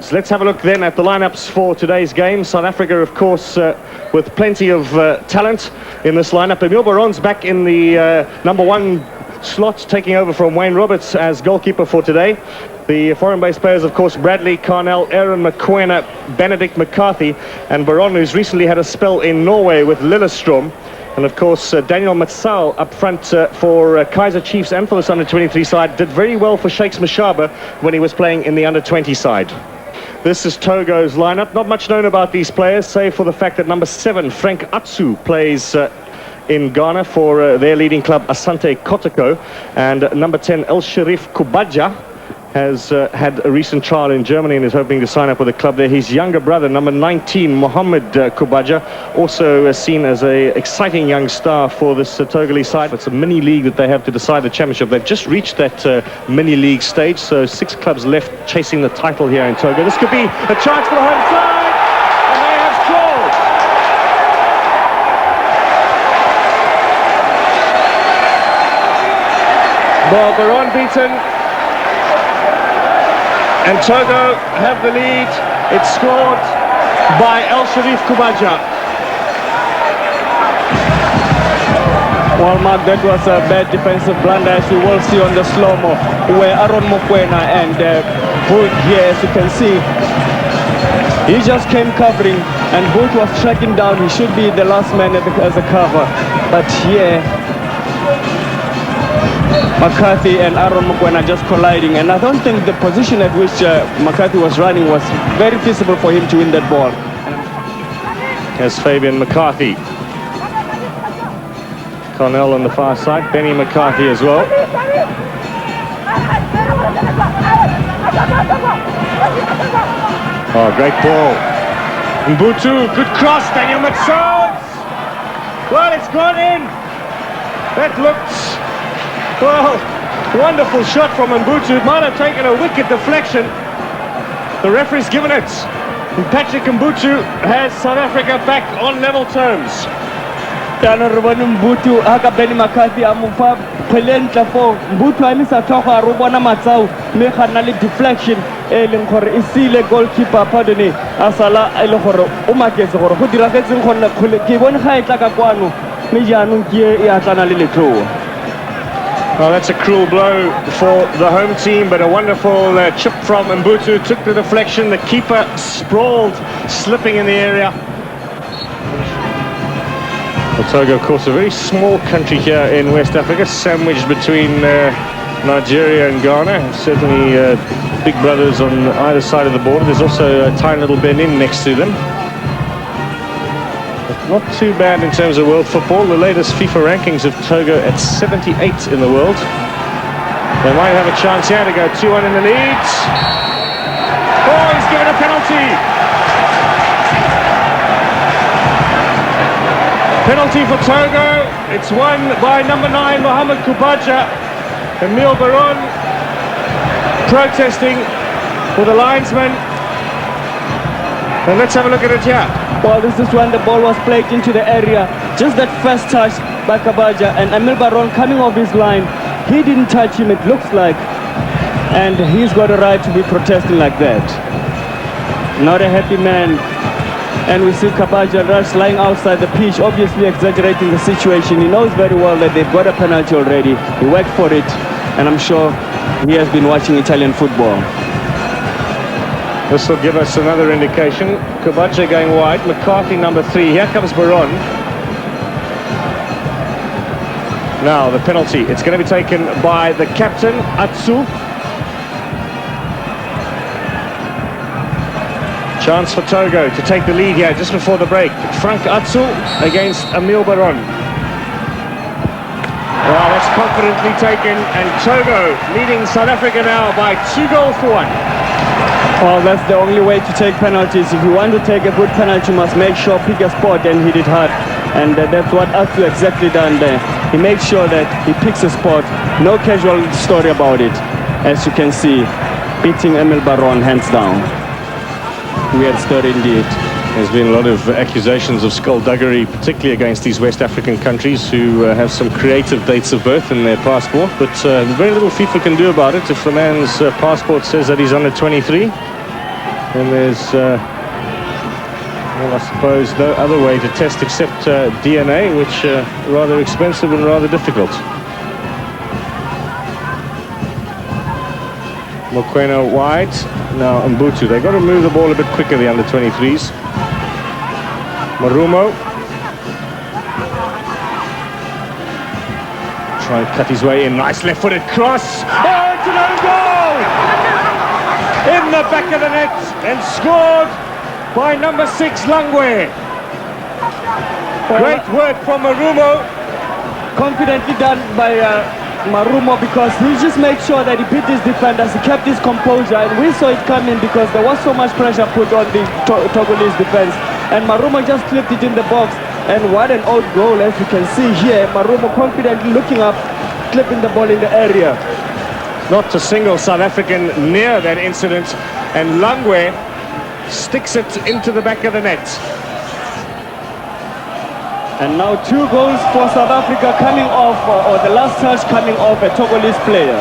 So let's have a look then at the lineups for today's game. South Africa, of course, with plenty of talent in this lineup. Emile Baron's back in the #1 slot, taking over from Wayne Roberts as goalkeeper for today. The foreign-based players, of course, Bradley Carnell, Aaron McQuena, Benedict McCarthy, and Baron, who's recently had a spell in Norway with Lillestrøm. And of course, Daniel Matsau up front for Kaizer Chiefs and for this under-23 side. Did very well for Shakes Mashaba when he was playing in the under-20 side. This is Togo's lineup. Not much known about these players, save for the fact that #7, Frank Atsu, plays in Ghana for their leading club, Asante Kotoko. And #10, El Sharif Kubaja, has had a recent trial in Germany and is hoping to sign up with a club there. His younger brother, #19, Mohammed Kubaja, also seen as an exciting young star for this Togolese side. It's a mini league that they have to decide the championship. They've just reached that mini league stage, so 6 clubs left chasing the title here in Togo. This could be a chance for the home side, and they have scored. Well, Baron beaten. And Togo have the lead. It's scored by El Sharif Kubaja. Well, Mark, that was a bad defensive blunder, as we will see on the slow-mo, where Aaron McQuena and Boot here, as you can see, he just came covering, and Boot was tracking down. He should be the last man as a cover. But here, McCarthy and Aaron McQuena just colliding, and I don't think the position at which McCarthy was running was very feasible for him to win that ball. There's Fabian McCarthy. Cornell on the far side, Benny McCarthy as well. Oh, great ball. Mbutu, good cross, Daniel Matsau. Well, it's gone in. That looked... well, wonderful shot from Mbutu. It might have taken a wicked deflection. The referee's given it. And Patrick Mbutu has South Africa back on level terms. Mbutu haka Benny McCarthy amufa pelenta for Mbutu amisa toka rubona Matsau me khanali deflection eleng gore isile goalkeeper pardon asala ele gore o maketse gore go dira fetseng go nna khole ke bone ga etla ka kwano me jaanong ke e atlana le letloa. Well, that's a cruel blow for the home team, but a wonderful chip from Mbutu. Took the deflection. The keeper sprawled, slipping in the area. Well, Togo, of course, a very small country here in West Africa, sandwiched between Nigeria and Ghana. Certainly big brothers on either side of the border. There's also a tiny little Benin next to them. Not too bad in terms of world football. The latest FIFA rankings of Togo at 78 in the world. They might have a chance here to go 2-1 in the lead. Oh, he's given a penalty. Penalty for Togo. It's won by #9, Mohammed Kubaja. Emile Baron protesting for the linesman. And let's have a look at it here. Well, this is when the ball was played into the area. Just that first touch by Kubaja, and Emile Baron coming off his line. He didn't touch him, it looks like. And he's got a right to be protesting like that. Not a happy man. And we see Kubaja Rush lying outside the pitch, obviously exaggerating the situation. He knows very well that they've got a penalty already. He worked for it, and I'm sure he has been watching Italian football. This will give us another indication. Kubaja going wide, McCarthy #3. Here comes Baron. Now the penalty. It's going to be taken by the captain, Atsu. Chance for Togo to take the lead here just before the break. Frank Atsu against Emile Baron. Well, that's confidently taken, and Togo leading South Africa now by 2-1. Well, that's the only way to take penalties. If you want to take a good penalty, you must make sure pick a spot and hit it hard. And that's what Atsu exactly done there. He makes sure that he picks a spot. No casual story about it. As you can see, beating Emile Baron hands down. Weird story indeed. There's been a lot of accusations of skullduggery, particularly against these West African countries who have some creative dates of birth in their passport. But very little FIFA can do about it if the man's passport says that he's under 23. And there's, well, I suppose no other way to test except DNA, which rather expensive and rather difficult. Mokoena wide. Now Mbutu. They've got to move the ball a bit quicker, the under-23s. Marumo. Try and cut his way in. Nice left-footed cross. Oh, it's an own goal! In the back of the net and scored by number 6, Langwe. Great work from Marumo. Confidently done by Marumo, because he just made sure that he beat his defenders, he kept his composure, and we saw it coming because there was so much pressure put on the Togolese defense, and Marumo just clipped it in the box. And what an old goal, as you can see here. Marumo confidently looking up, clipping the ball in the area. Not a single South African near that incident, and Langwe sticks it into the back of the net. And now 2 goals for South Africa coming off, or the last touch coming off a Togolese player.